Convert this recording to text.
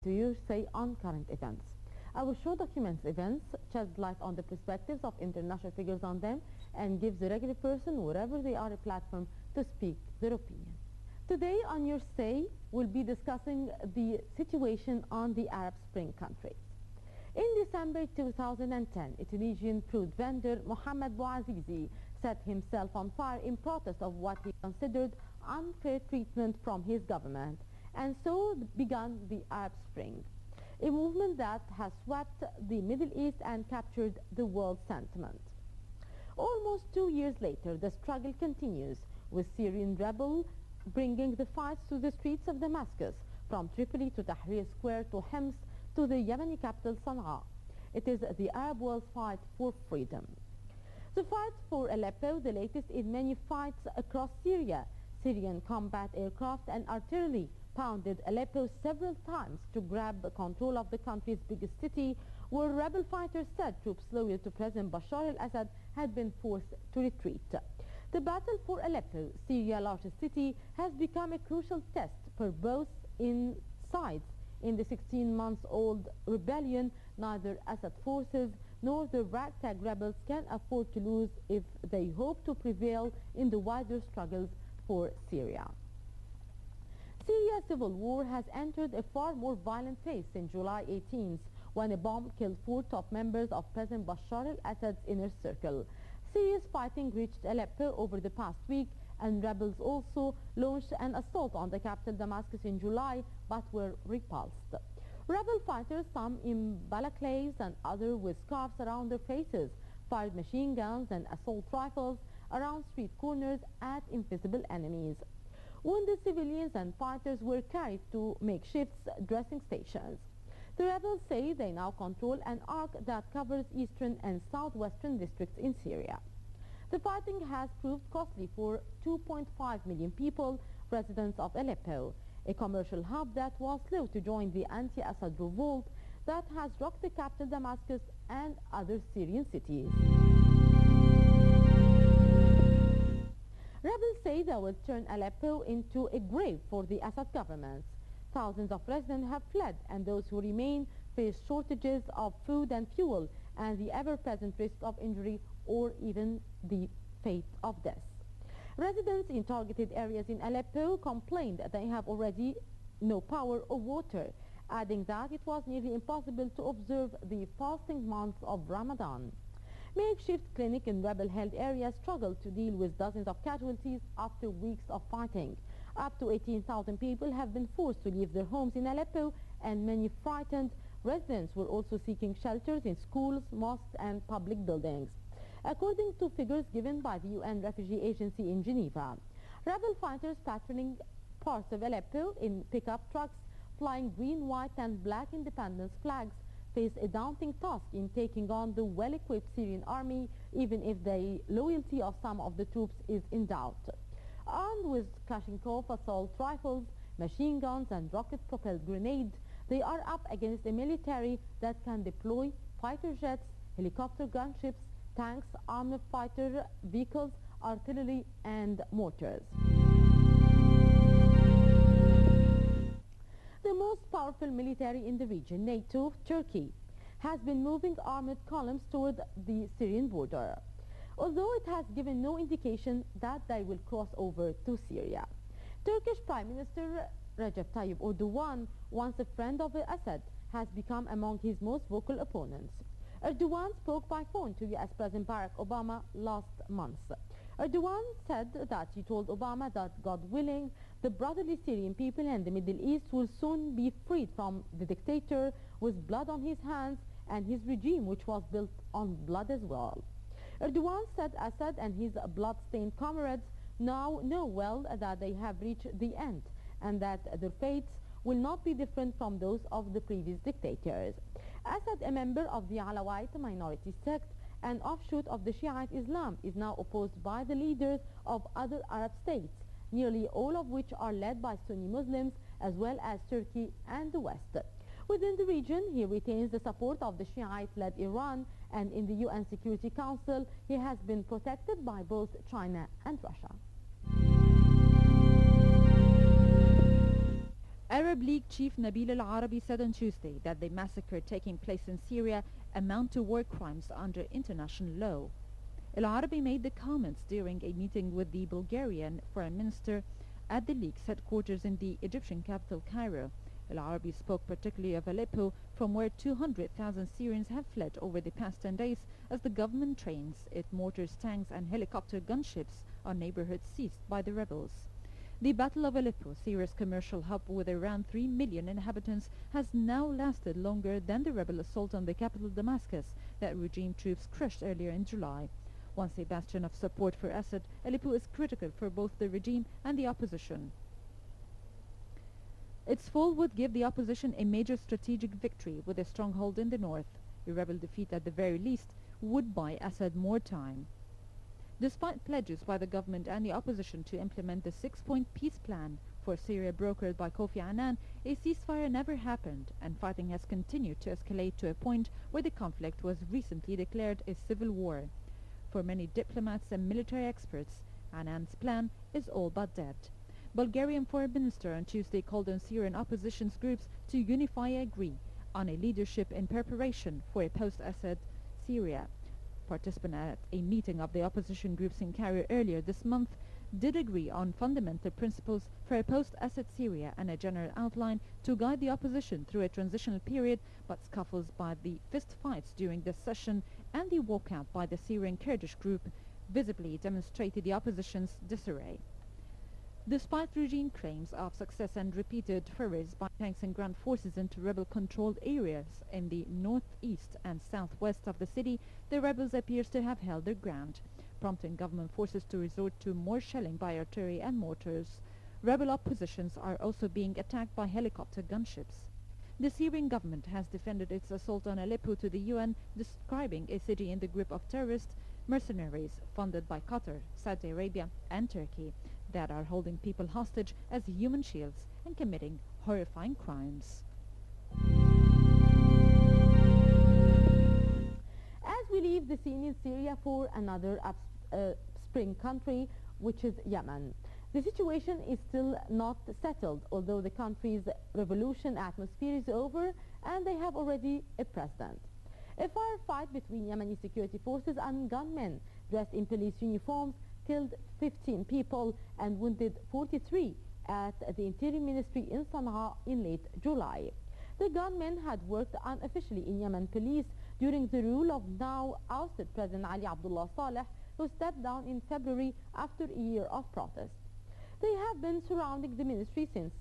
to your say on current events. Our show documents events, sheds light on the perspectives of international figures on them, and gives the regular person, wherever they are, a platform to speak their opinion. Today on Your Say, we'll be discussing the situation on the Arab Spring countries. In December 2010, a Tunisian fruit vendor, Mohamed Bouazizi, set himself on fire in protest of what he considered unfair treatment from his government, and so began the Arab Spring, a movement that has swept the Middle East and captured the world sentiment. Almost 2 years later, the struggle continues, with Syrian rebels bringing the fights to the streets of Damascus, from Tripoli to Tahrir Square to Homs to the Yemeni capital Sana'a. It is the Arab world's fight for freedom. The fight for Aleppo, the latest in many fights across Syria. Syrian combat aircraft and artillery pounded Aleppo several times to grab control of the country's biggest city, where rebel fighters said troops loyal to President Bashar al-Assad had been forced to retreat. The battle for Aleppo, Syria's largest city, has become a crucial test for both sides. In the 16-month-old rebellion, neither Assad forces nor the ragtag rebels can afford to lose if they hope to prevail in the wider struggles for Syria. Syria's civil war has entered a far more violent phase since July 18th, when a bomb killed 4 top members of President Bashar al-Assad's inner circle. Serious fighting reached Aleppo over the past week, and rebels also launched an assault on the capital Damascus in July, but were repulsed. Rebel fighters, some in balaclaves and others with scarves around their faces, fired machine guns and assault rifles around street corners at invisible enemies. Wounded civilians and fighters were carried to makeshift dressing stations. The rebels say they now control an arc that covers eastern and southwestern districts in Syria. The fighting has proved costly for 2.5 million people, residents of Aleppo, a commercial hub that was slow to join the anti-Assad revolt that has rocked the capital Damascus and other Syrian cities. Rebels say they will turn Aleppo into a grave for the Assad government. Thousands of residents have fled, and those who remain face shortages of food and fuel and the ever-present risk of injury or even the fate of death. Residents in targeted areas in Aleppo complained that they have already no power or water, adding that it was nearly impossible to observe the fasting month of Ramadan. Makeshift clinic in rebel-held areas struggled to deal with dozens of casualties after weeks of fighting. Up to 18,000 people have been forced to leave their homes in Aleppo, and many frightened residents were also seeking shelters in schools, mosques and public buildings, according to figures given by the UN Refugee Agency in Geneva. Rebel fighters patrolling parts of Aleppo in pickup trucks flying green, white and black independence flags face a daunting task in taking on the well-equipped Syrian army, even if the loyalty of some of the troops is in doubt. Armed with Kalashnikov assault rifles, machine guns and rocket-propelled grenades, they are up against a military that can deploy fighter jets, helicopter gunships, tanks, armored fighter vehicles, artillery and mortars. The most powerful military in the region, NATO, Turkey, has been moving armored columns toward the Syrian border, although it has given no indication that they will cross over to Syria. Turkish Prime Minister Recep Tayyip Erdogan, once a friend of Assad, has become among his most vocal opponents. Erdogan spoke by phone to U.S. President Barack Obama last month. Erdogan said that he told Obama that, God willing, the brotherly Syrian people and the Middle East will soon be freed from the dictator with blood on his hands and his regime, which was built on blood as well. Erdogan said Assad and his blood-stained comrades now know well that they have reached the end and that their fates will not be different from those of the previous dictators. Assad, a member of the Alawite minority sect, an offshoot of the Shiite Islam, is now opposed by the leaders of other Arab states, nearly all of which are led by Sunni Muslims, as well as Turkey and the West. Within the region, he retains the support of the Shiite-led Iran, and in the UN Security Council, he has been protected by both China and Russia. Arab League chief Nabil al-Arabi said on Tuesday that the massacre taking place in Syria amount to war crimes under international law. Al-Arabi made the comments during a meeting with the Bulgarian foreign minister at the League's headquarters in the Egyptian capital Cairo. Al-Arabi spoke particularly of Aleppo, from where 200,000 Syrians have fled over the past 10 days as the government trains its mortars, tanks and helicopter gunships on neighborhoods seized by the rebels. The Battle of Aleppo, Syria's commercial hub with around 3 million inhabitants, has now lasted longer than the rebel assault on the capital Damascus that regime troops crushed earlier in July. Once a bastion of support for Assad, Aleppo is critical for both the regime and the opposition. Its fall would give the opposition a major strategic victory with a stronghold in the north. A rebel defeat at the very least would buy Assad more time. Despite pledges by the government and the opposition to implement the 6-point peace plan for Syria brokered by Kofi Annan, a ceasefire never happened, and fighting has continued to escalate to a point where the conflict was recently declared a civil war. For many diplomats and military experts, Annan's plan is all but dead. Bulgarian foreign minister on Tuesday called on Syrian opposition groups to unify and agree on a leadership in preparation for a post-Assad Syria. Participants at a meeting of the opposition groups in Cairo earlier this month did agree on fundamental principles for a post-Assad Syria and a general outline to guide the opposition through a transitional period, but scuffles by the fistfights during this session and the walkout by the Syrian Kurdish group visibly demonstrated the opposition's disarray. Despite regime claims of success and repeated forays by tanks and ground forces into rebel-controlled areas in the northeast and southwest of the city, the rebels appears to have held their ground, prompting government forces to resort to more shelling by artillery and mortars. Rebel oppositions are also being attacked by helicopter gunships. The Syrian government has defended its assault on Aleppo to the UN, describing a city in the grip of terrorist mercenaries funded by Qatar, Saudi Arabia and Turkey that are holding people hostage as human shields and committing horrifying crimes. As we leave the scene in Syria for another spring country, which is Yemen. The situation is still not settled, although the country's revolution atmosphere is over and they have already a president. A firefight between Yemeni security forces and gunmen dressed in police uniforms killed 15 people and wounded 43 at the Interior Ministry in Sana'a in late July. The gunmen had worked unofficially in Yemen police during the rule of now ousted President Ali Abdullah Saleh, who stepped down in February after a year of protest. They have been surrounding the ministry since